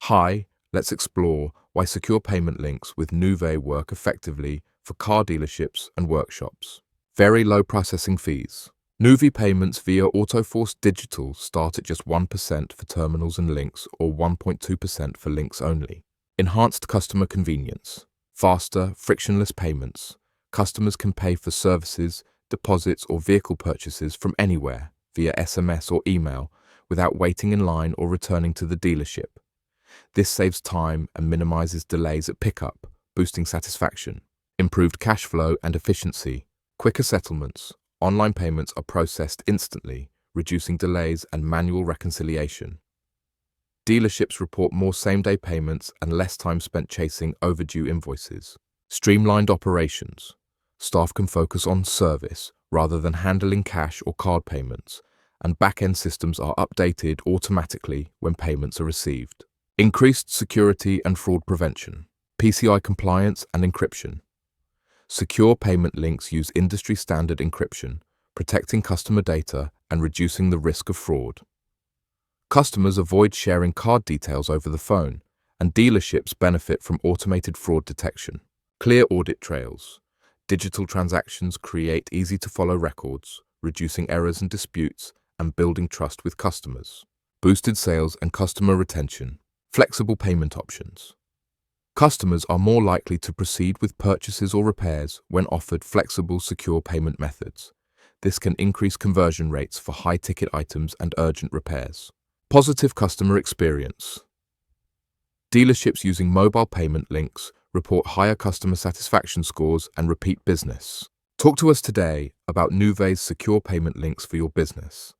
Hi, let's explore why secure payment links with Nuvei work effectively for car dealerships and workshops. Very low processing fees. Nuvei payments via AutoForce Digital start at just 1% for terminals and links or 1.2% for links only. Enhanced customer convenience. Faster, frictionless payments. Customers can pay for services, deposits or vehicle purchases from anywhere via SMS or email without waiting in line or returning to the dealership. This saves time and minimizes delays at pickup, boosting satisfaction. Improved cash flow and efficiency. Quicker settlements. Online payments are processed instantly, reducing delays and manual reconciliation. Dealerships report more same-day payments and less time spent chasing overdue invoices. Streamlined operations. Staff can focus on service rather than handling cash or card payments, and back-end systems are updated automatically when payments are received. Increased security and fraud prevention. PCI compliance and encryption. Secure payment links use industry-standard encryption, protecting customer data and reducing the risk of fraud. Customers avoid sharing card details over the phone, and dealerships benefit from automated fraud detection. Clear audit trails. Digital transactions create easy-to-follow records, reducing errors and disputes and building trust with customers. Boosted sales and customer retention. Flexible payment options. Customers are more likely to proceed with purchases or repairs when offered flexible, secure payment methods. This can increase conversion rates for high-ticket items and urgent repairs. Positive customer experience. Dealerships using mobile payment links report higher customer satisfaction scores and repeat business. Talk to us today about Nuvei's secure payment links for your business.